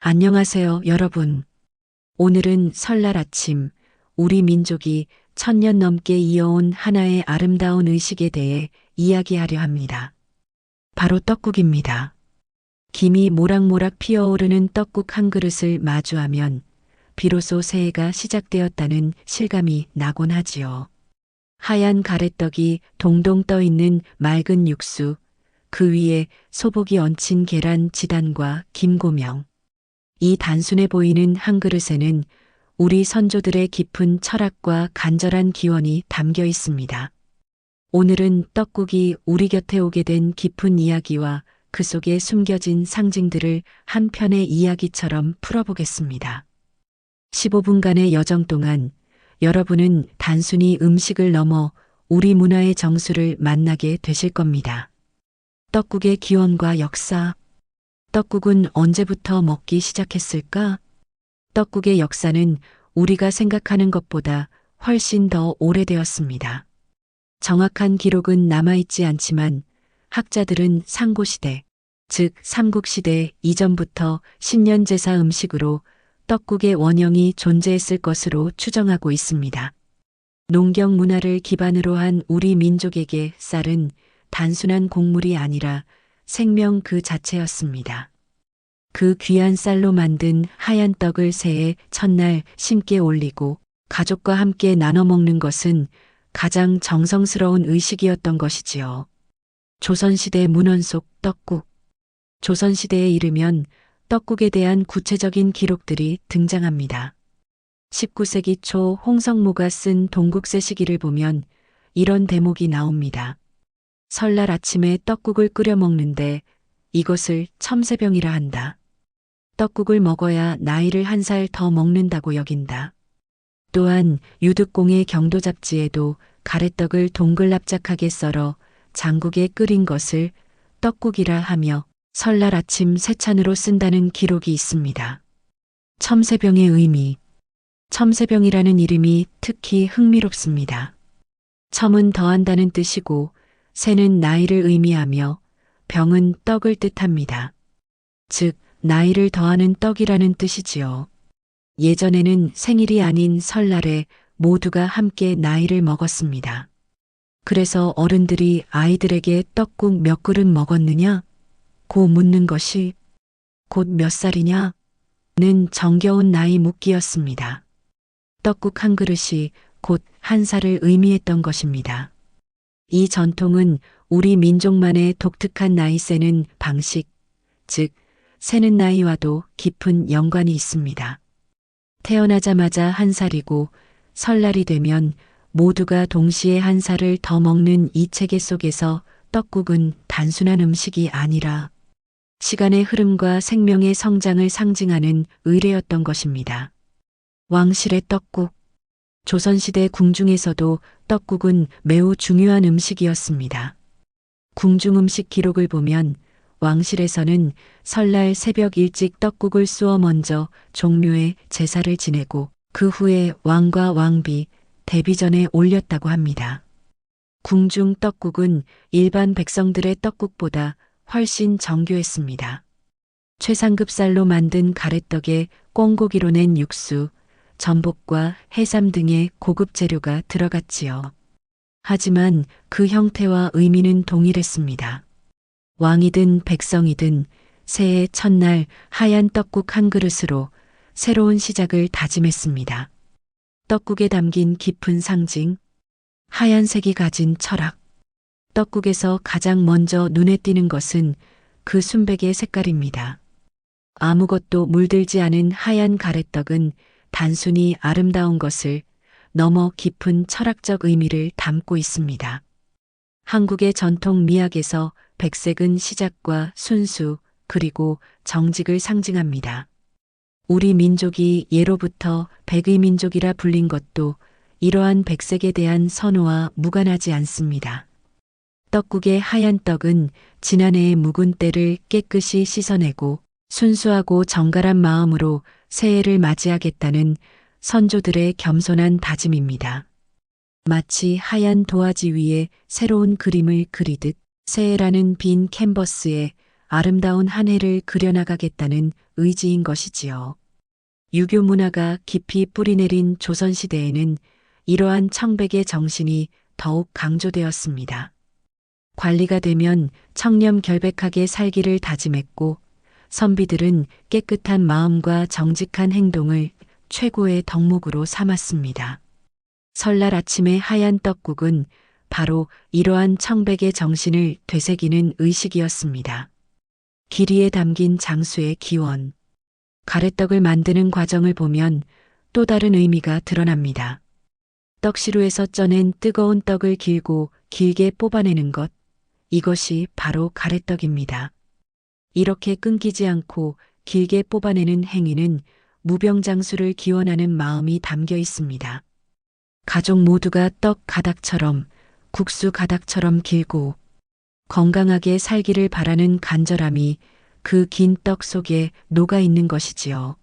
안녕하세요, 여러분. 오늘은 설날 아침, 우리 민족이 1000년 넘게 이어온 하나의 아름다운 의식에 대해 이야기하려 합니다. 바로 떡국입니다. 김이 모락모락 피어오르는 떡국 한 그릇을 마주하면 비로소 새해가 시작되었다는 실감이 나곤 하지요. 하얀 가래떡이 동동 떠 있는 맑은 육수, 그 위에 소복이 얹힌 계란 지단과 김고명. 이 단순해 보이는 한 그릇에는 우리 선조들의 깊은 철학과 간절한 기원이 담겨 있습니다. 오늘은 떡국이 우리 곁에 오게 된 깊은 이야기와 그 속에 숨겨진 상징들을 한 편의 이야기처럼 풀어보겠습니다. 15분간의 여정 동안 여러분은 단순히 음식을 넘어 우리 문화의 정수를 만나게 되실 겁니다. 떡국의 기원과 역사. 떡국은 언제부터 먹기 시작했을까? 떡국의 역사는 우리가 생각하는 것보다 훨씬 더 오래되었습니다. 정확한 기록은 남아있지 않지만 학자들은 상고시대, 즉 삼국시대 이전부터 신년제사 음식으로 떡국의 원형이 존재했을 것으로 추정하고 있습니다. 농경 문화를 기반으로 한 우리 민족에게 쌀은 단순한 곡물이 아니라 생명 그 자체였습니다. 그 귀한 쌀로 만든 하얀 떡을 새해 첫날 신께 올리고 가족과 함께 나눠 먹는 것은 가장 정성스러운 의식이었던 것이지요. 조선시대 문헌 속 떡국. 조선시대에 이르면 떡국에 대한 구체적인 기록들이 등장합니다. 19세기 초 홍성모가 쓴 동국세 시기를 보면 이런 대목이 나옵니다. 설날 아침에 떡국을 끓여 먹는데 이것을 첨세병이라 한다. 떡국을 먹어야 나이를 한 살 더 먹는다고 여긴다. 또한 유득공의 경도 잡지에도 가래떡을 동글납작하게 썰어 장국에 끓인 것을 떡국이라 하며 설날 아침 세찬으로 쓴다는 기록이 있습니다. 첨세병의 의미. 첨세병이라는 이름이 특히 흥미롭습니다. 첨은 더한다는 뜻이고 세는 나이를 의미하며 병은 떡을 뜻합니다. 즉, 나이를 더하는 떡이라는 뜻이지요. 예전에는 생일이 아닌 설날에 모두가 함께 나이를 먹었습니다. 그래서 어른들이 아이들에게 떡국 몇 그릇 먹었느냐? 고 묻는 것이 곧 몇 살이냐? 는 정겨운 나이 묻기였습니다. 떡국 한 그릇이 곧 한 살을 의미했던 것입니다. 이 전통은 우리 민족만의 독특한 나이 세는 방식, 즉 세는 나이와도 깊은 연관이 있습니다. 태어나자마자 한 살이고 설날이 되면 모두가 동시에 한 살을 더 먹는 이 체계 속에서 떡국은 단순한 음식이 아니라 시간의 흐름과 생명의 성장을 상징하는 의례였던 것입니다. 왕실의 떡국. 조선시대 궁중에서도 떡국은 매우 중요한 음식이었습니다. 궁중 음식 기록을 보면 왕실에서는 설날 새벽 일찍 떡국을 쏘어 먼저 종묘에 제사를 지내고 그 후에 왕과 왕비, 대비전에 올렸다고 합니다. 궁중 떡국은 일반 백성들의 떡국보다 훨씬 정교했습니다. 최상급 쌀로 만든 가래떡에 꿩고기로 낸 육수, 전복과 해삼 등의 고급 재료가 들어갔지요. 하지만 그 형태와 의미는 동일했습니다. 왕이든 백성이든 새해 첫날 하얀 떡국 한 그릇으로 새로운 시작을 다짐했습니다. 떡국에 담긴 깊은 상징, 하얀색이 가진 철학. 떡국에서 가장 먼저 눈에 띄는 것은 그 순백의 색깔입니다. 아무것도 물들지 않은 하얀 가래떡은 단순히 아름다운 것을 넘어 깊은 철학적 의미를 담고 있습니다. 한국의 전통 미학에서 백색은 시작과 순수 그리고 정직을 상징합니다. 우리 민족이 예로부터 백의 민족이라 불린 것도 이러한 백색에 대한 선호와 무관하지 않습니다. 떡국의 하얀 떡은 지난해의 묵은 때를 깨끗이 씻어내고 순수하고 정갈한 마음으로 새해를 맞이하겠다는 선조들의 겸손한 다짐입니다. 마치 하얀 도화지 위에 새로운 그림을 그리듯 새해라는 빈 캔버스에 아름다운 한 해를 그려나가겠다는 의지인 것이지요. 유교 문화가 깊이 뿌리내린 조선시대에는 이러한 청백의 정신이 더욱 강조되었습니다. 관리가 되면 청렴결백하게 살기를 다짐했고 선비들은 깨끗한 마음과 정직한 행동을 최고의 덕목으로 삼았습니다. 설날 아침의 하얀 떡국은 바로 이러한 청백의 정신을 되새기는 의식이었습니다. 기리에 담긴 장수의 기원. 가래떡을 만드는 과정을 보면 또 다른 의미가 드러납니다. 떡시루에서 쪄낸 뜨거운 떡을 길고 길게 뽑아내는 것, 이것이 바로 가래떡입니다. 이렇게 끊기지 않고 길게 뽑아내는 행위는 무병장수를 기원하는 마음이 담겨 있습니다. 가족 모두가 떡 가닥처럼, 국수 가닥처럼 길고 건강하게 살기를 바라는 간절함이 그 긴 떡 속에 녹아 있는 것이지요.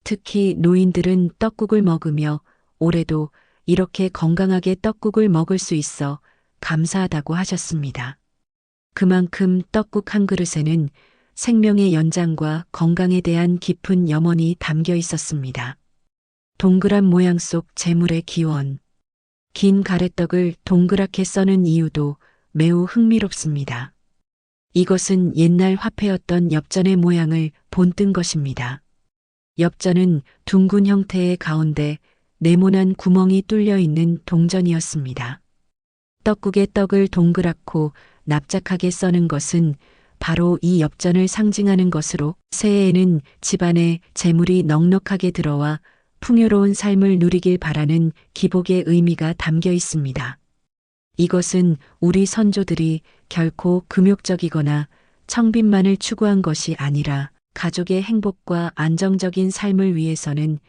특히 노인들은 떡국을 먹으며 올해도 이렇게 건강하게 떡국을 먹을 수 있어 감사하다고 하셨습니다. 그만큼 떡국 한 그릇에는 생명의 연장과 건강에 대한 깊은 염원이 담겨 있었습니다. 동그란 모양 속 재물의 기원. 긴 가래떡을 동그랗게 써는 이유도 매우 흥미롭습니다. 이것은 옛날 화폐였던 엽전의 모양을 본뜬 것입니다. 엽전은 둥근 형태의 가운데 네모난 구멍이 뚫려 있는 동전이었습니다. 떡국에 떡을 동그랗고 납작하게 써는 것은 바로 이 엽전을 상징하는 것으로 새해에는 집안에 재물이 넉넉하게 들어와 풍요로운 삶을 누리길 바라는 기복의 의미가 담겨 있습니다. 이것은 우리 선조들이 결코 금욕적이거나 청빈만을 추구한 것이 아니라 가족의 행복과 안정적인 삶을 위해서는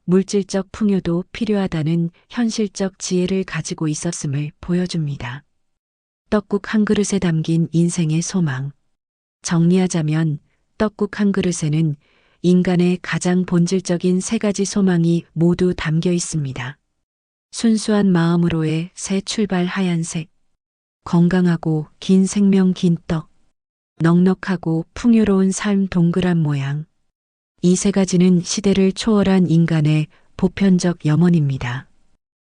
물질적 풍요도 필요하다는 현실적 지혜를 가지고 있었음을 보여줍니다. 떡국 한 그릇에 담긴 인생의 소망. 정리하자면 떡국 한 그릇에는 인간의 가장 본질적인 세 가지 소망이 모두 담겨 있습니다. 순수한 마음으로의 새 출발 하얀색, 건강하고 긴 생명 긴 떡, 넉넉하고 풍요로운 삶 동그란 모양. 이 세 가지는 시대를 초월한 인간의 보편적 염원입니다.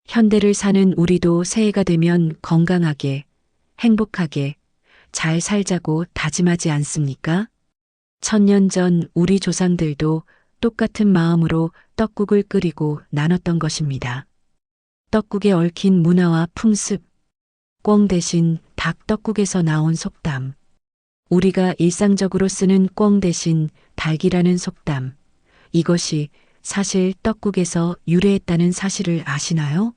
현대를 사는 우리도 새해가 되면 건강하게, 행복하게, 잘 살자고 다짐하지 않습니까? 1000년 전 우리 조상들도 똑같은 마음으로 떡국을 끓이고 나눴던 것입니다. 떡국에 얽힌 문화와 풍습, 꿩 대신 닭 떡국에서 나온 속담, 우리가 일상적으로 쓰는 꿩 대신 닭이라는 속담, 이것이 사실 떡국에서 유래했다는 사실을 아시나요?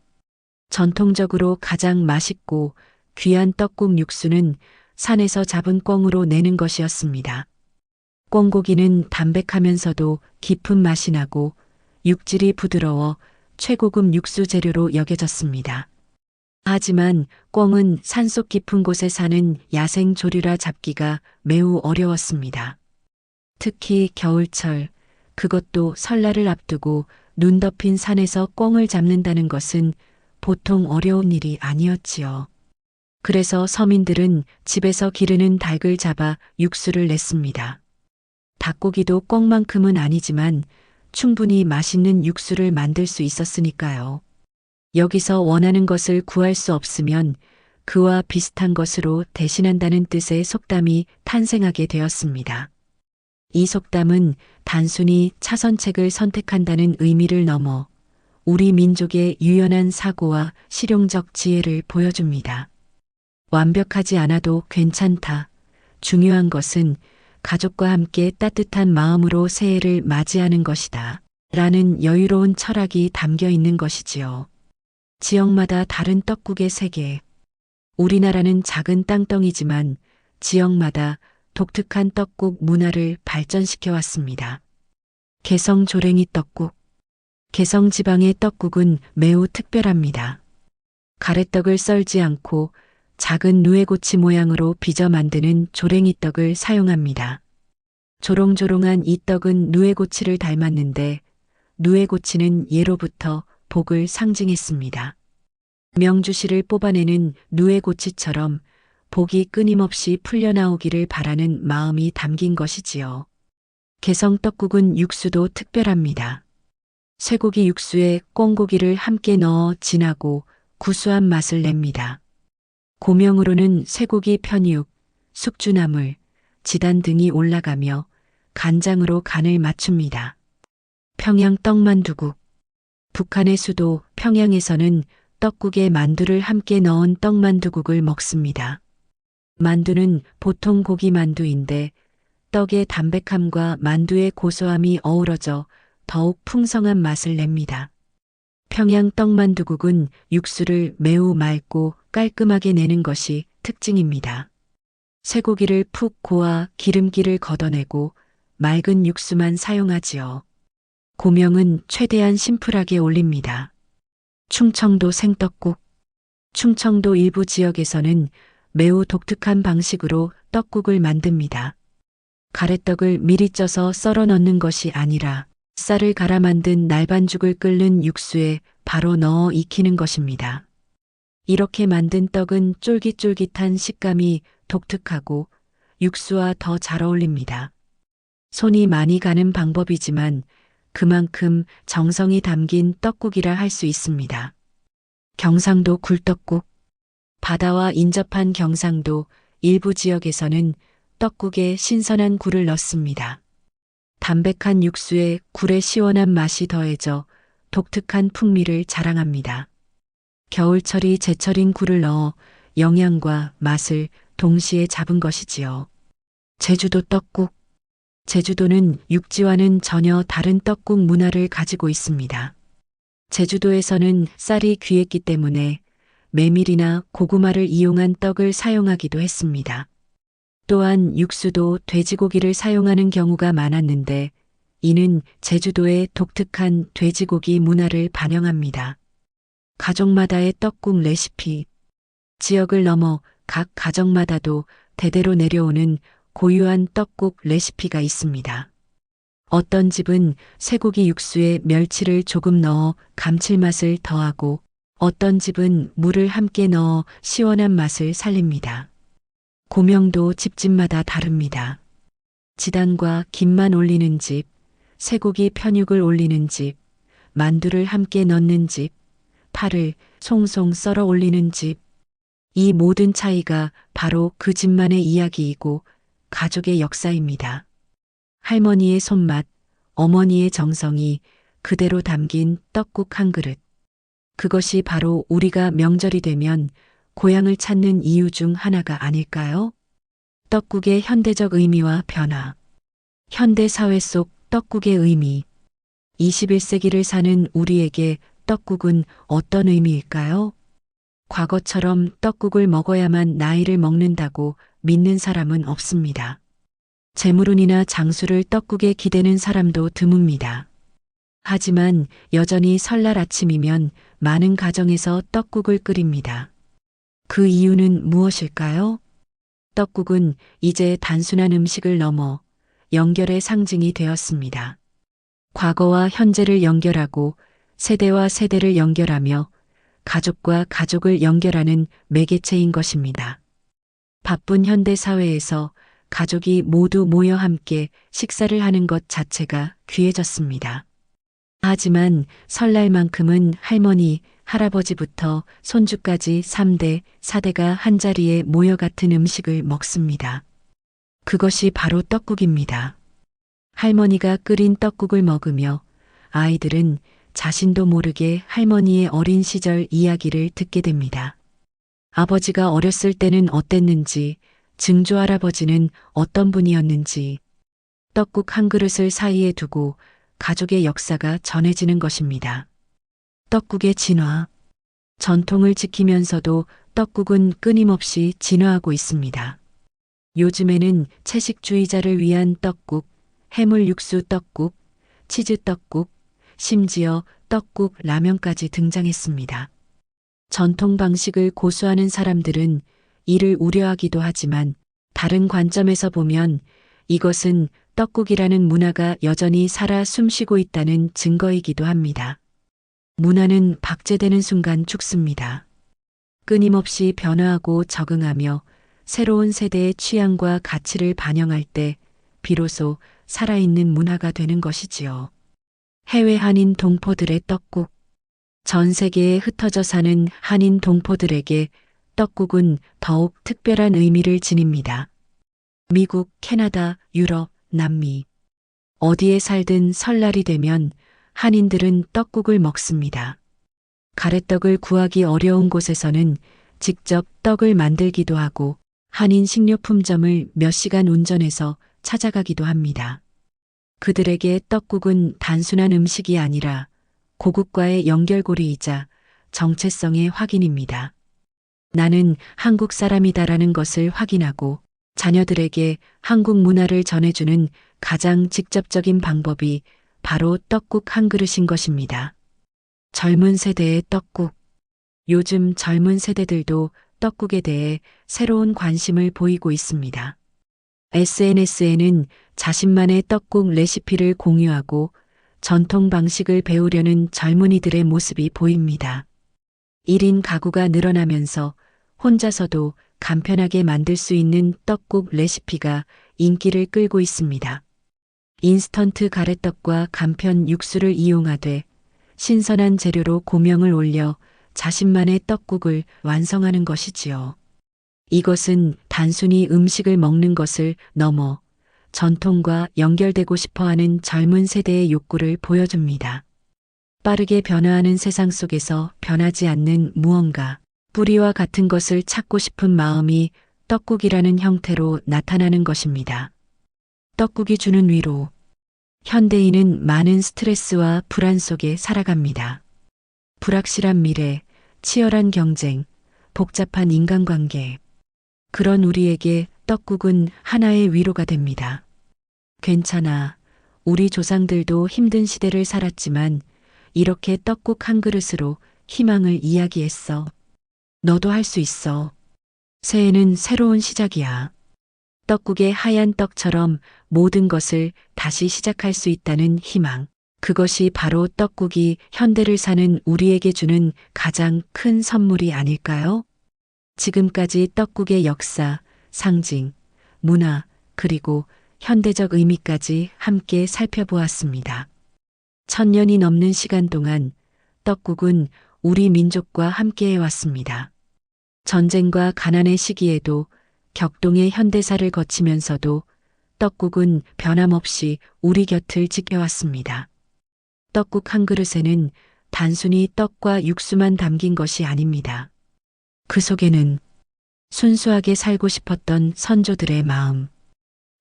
전통적으로 가장 맛있고 귀한 떡국 육수는 산에서 잡은 꿩으로 내는 것이었습니다. 꿩고기는 담백하면서도 깊은 맛이 나고 육질이 부드러워 최고급 육수 재료로 여겨졌습니다. 하지만 꿩은 산속 깊은 곳에 사는 야생 조류라 잡기가 매우 어려웠습니다. 특히 겨울철, 그것도 설날을 앞두고 눈 덮인 산에서 꿩을 잡는다는 것은 보통 어려운 일이 아니었지요. 그래서 서민들은 집에서 기르는 닭을 잡아 육수를 냈습니다. 닭고기도 꿩만큼은 아니지만 충분히 맛있는 육수를 만들 수 있었으니까요. 여기서 원하는 것을 구할 수 없으면 그와 비슷한 것으로 대신한다는 뜻의 속담이 탄생하게 되었습니다. 이 속담은 단순히 차선책을 선택한다는 의미를 넘어 우리 민족의 유연한 사고와 실용적 지혜를 보여줍니다. 완벽하지 않아도 괜찮다. 중요한 것은 가족과 함께 따뜻한 마음으로 새해를 맞이하는 것이다. 라는 여유로운 철학이 담겨 있는 것이지요. 지역마다 다른 떡국의 세계. 우리나라는 작은 땅덩이지만 지역마다 독특한 떡국 문화를 발전시켜 왔습니다. 개성 조랭이 떡국. 개성 지방의 떡국은 매우 특별합니다. 가래떡을 썰지 않고 작은 누에고치 모양으로 빚어 만드는 조랭이 떡을 사용합니다. 조롱조롱한 이 떡은 누에고치를 닮았는데 누에고치는 예로부터 복을 상징했습니다. 명주실을 뽑아내는 누에고치처럼 복이 끊임없이 풀려나오기를 바라는 마음이 담긴 것이지요. 개성 떡국은 육수도 특별합니다. 쇠고기 육수에 꿩고기를 함께 넣어 진하고 구수한 맛을 냅니다. 고명으로는 쇠고기 편육, 숙주나물, 지단 등이 올라가며 간장으로 간을 맞춥니다. 평양 떡만두국. 북한의 수도 평양에서는 떡국에 만두를 함께 넣은 떡만두국을 먹습니다. 만두는 보통 고기 만두인데 떡의 담백함과 만두의 고소함이 어우러져 더욱 풍성한 맛을 냅니다. 평양 떡만두국은 육수를 매우 맑고 깔끔하게 내는 것이 특징입니다. 쇠고기를 푹 고아 기름기를 걷어내고 맑은 육수만 사용하지요. 고명은 최대한 심플하게 올립니다. 충청도 생떡국. 충청도 일부 지역에서는 매우 독특한 방식으로 떡국을 만듭니다. 가래떡을 미리 쪄서 썰어 넣는 것이 아니라 쌀을 갈아 만든 날반죽을 끓는 육수에 바로 넣어 익히는 것입니다. 이렇게 만든 떡은 쫄깃쫄깃한 식감이 독특하고 육수와 더 잘 어울립니다. 손이 많이 가는 방법이지만 그만큼 정성이 담긴 떡국이라 할 수 있습니다. 경상도 굴떡국. 바다와 인접한 경상도 일부 지역에서는 떡국에 신선한 굴을 넣습니다. 담백한 육수에 굴의 시원한 맛이 더해져 독특한 풍미를 자랑합니다. 겨울철이 제철인 굴을 넣어 영양과 맛을 동시에 잡은 것이지요. 제주도 떡국. 제주도는 육지와는 전혀 다른 떡국 문화를 가지고 있습니다. 제주도에서는 쌀이 귀했기 때문에 메밀이나 고구마를 이용한 떡을 사용하기도 했습니다. 또한 육수도 돼지고기를 사용하는 경우가 많았는데 이는 제주도의 독특한 돼지고기 문화를 반영합니다. 가족마다의 떡국 레시피. 지역을 넘어 각 가정마다도 대대로 내려오는 고유한 떡국 레시피가 있습니다. 어떤 집은 쇠고기 육수에 멸치를 조금 넣어 감칠맛을 더하고 어떤 집은 물을 함께 넣어 시원한 맛을 살립니다. 고명도 집집마다 다릅니다. 지단과 김만 올리는 집, 쇠고기 편육을 올리는 집, 만두를 함께 넣는 집, 파를 송송 썰어 올리는 집. 이 모든 차이가 바로 그 집만의 이야기이고 가족의 역사입니다. 할머니의 손맛, 어머니의 정성이 그대로 담긴 떡국 한 그릇. 그것이 바로 우리가 명절이 되면 고향을 찾는 이유 중 하나가 아닐까요? 떡국의 현대적 의미와 변화. 현대 사회 속 떡국의 의미. 21세기를 사는 우리에게 떡국은 어떤 의미일까요? 과거처럼 떡국을 먹어야만 나이를 먹는다고 믿는 사람은 없습니다. 재물운이나 장수를 떡국에 기대는 사람도 드뭅니다. 하지만 여전히 설날 아침이면 많은 가정에서 떡국을 끓입니다. 그 이유는 무엇일까요? 떡국은 이제 단순한 음식을 넘어 연결의 상징이 되었습니다. 과거와 현재를 연결하고 세대와 세대를 연결하며 가족과 가족을 연결하는 매개체인 것입니다. 바쁜 현대 사회에서 가족이 모두 모여 함께 식사를 하는 것 자체가 귀해졌습니다. 하지만 설날만큼은 할머니, 할아버지부터 손주까지 3대, 4대가 한자리에 모여 같은 음식을 먹습니다. 그것이 바로 떡국입니다. 할머니가 끓인 떡국을 먹으며 아이들은 자신도 모르게 할머니의 어린 시절 이야기를 듣게 됩니다. 아버지가 어렸을 때는 어땠는지, 증조할아버지는 어떤 분이었는지, 떡국 한 그릇을 사이에 두고 가족의 역사가 전해지는 것입니다. 떡국의 진화. 전통을 지키면서도 떡국은 끊임없이 진화하고 있습니다. 요즘에는 채식주의자를 위한 떡국, 해물 육수 떡국, 치즈 떡국, 심지어 떡국 라면까지 등장했습니다. 전통 방식을 고수하는 사람들은 이를 우려하기도 하지만 다른 관점에서 보면 이것은 떡국이라는 문화가 여전히 살아 숨쉬고 있다는 증거이기도 합니다. 문화는 박제되는 순간 죽습니다. 끊임없이 변화하고 적응하며 새로운 세대의 취향과 가치를 반영할 때 비로소 살아있는 문화가 되는 것이지요. 해외 한인 동포들의 떡국. 전 세계에 흩어져 사는 한인 동포들에게 떡국은 더욱 특별한 의미를 지닙니다. 미국, 캐나다, 유럽, 남미. 어디에 살든 설날이 되면 한인들은 떡국을 먹습니다. 가래떡을 구하기 어려운 곳에서는 직접 떡을 만들기도 하고 한인 식료품점을 몇 시간 운전해서 찾아가기도 합니다. 그들에게 떡국은 단순한 음식이 아니라 고국과의 연결고리이자 정체성의 확인입니다. 나는 한국 사람이다라는 것을 확인하고 자녀들에게 한국 문화를 전해주는 가장 직접적인 방법이 바로 떡국 한 그릇인 것입니다. 젊은 세대의 떡국. 요즘 젊은 세대들도 떡국에 대해 새로운 관심을 보이고 있습니다. SNS에는 자신만의 떡국 레시피를 공유하고 전통 방식을 배우려는 젊은이들의 모습이 보입니다. 1인 가구가 늘어나면서 혼자서도 간편하게 만들 수 있는 떡국 레시피가 인기를 끌고 있습니다. 인스턴트 가래떡과 간편 육수를 이용하되 신선한 재료로 고명을 올려 자신만의 떡국을 완성하는 것이지요. 이것은 단순히 음식을 먹는 것을 넘어 전통과 연결되고 싶어하는 젊은 세대의 욕구를 보여줍니다. 빠르게 변화하는 세상 속에서 변하지 않는 무언가, 뿌리와 같은 것을 찾고 싶은 마음이 떡국이라는 형태로 나타나는 것입니다. 떡국이 주는 위로. 현대인은 많은 스트레스와 불안 속에 살아갑니다. 불확실한 미래, 치열한 경쟁, 복잡한 인간관계. 그런 우리에게 떡국은 하나의 위로가 됩니다. 괜찮아. 우리 조상들도 힘든 시대를 살았지만 이렇게 떡국 한 그릇으로 희망을 이야기했어. 너도 할 수 있어. 새해는 새로운 시작이야. 떡국의 하얀 떡처럼 모든 것을 다시 시작할 수 있다는 희망. 그것이 바로 떡국이 현대를 사는 우리에게 주는 가장 큰 선물이 아닐까요? 지금까지 떡국의 역사, 상징, 문화, 그리고 현대적 의미까지 함께 살펴보았습니다. 1000년이 넘는 시간 동안 떡국은 우리 민족과 함께 해왔습니다. 전쟁과 가난의 시기에도 격동의 현대사를 거치면서도 떡국은 변함없이 우리 곁을 지켜왔습니다. 떡국 한 그릇에는 단순히 떡과 육수만 담긴 것이 아닙니다. 그 속에는 순수하게 살고 싶었던 선조들의 마음,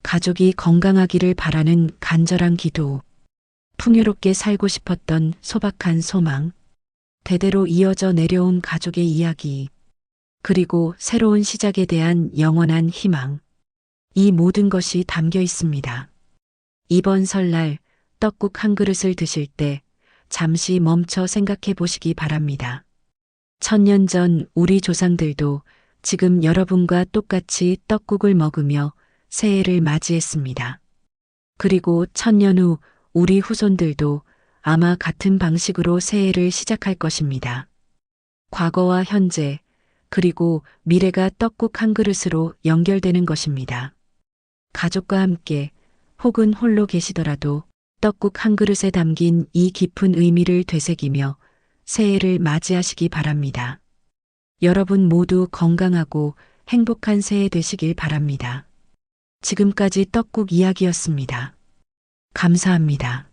가족이 건강하기를 바라는 간절한 기도, 풍요롭게 살고 싶었던 소박한 소망, 대대로 이어져 내려온 가족의 이야기, 그리고 새로운 시작에 대한 영원한 희망. 이 모든 것이 담겨 있습니다. 이번 설날 떡국 한 그릇을 드실 때 잠시 멈춰 생각해 보시기 바랍니다. 1000년 전 우리 조상들도 지금 여러분과 똑같이 떡국을 먹으며 새해를 맞이했습니다. 그리고 1000년 후 우리 후손들도 아마 같은 방식으로 새해를 시작할 것입니다. 과거와 현재, 그리고 미래가 떡국 한 그릇으로 연결되는 것입니다. 가족과 함께 혹은 홀로 계시더라도 떡국 한 그릇에 담긴 이 깊은 의미를 되새기며 새해를 맞이하시기 바랍니다. 여러분 모두 건강하고 행복한 새해 되시길 바랍니다. 지금까지 떡국 이야기였습니다. 감사합니다.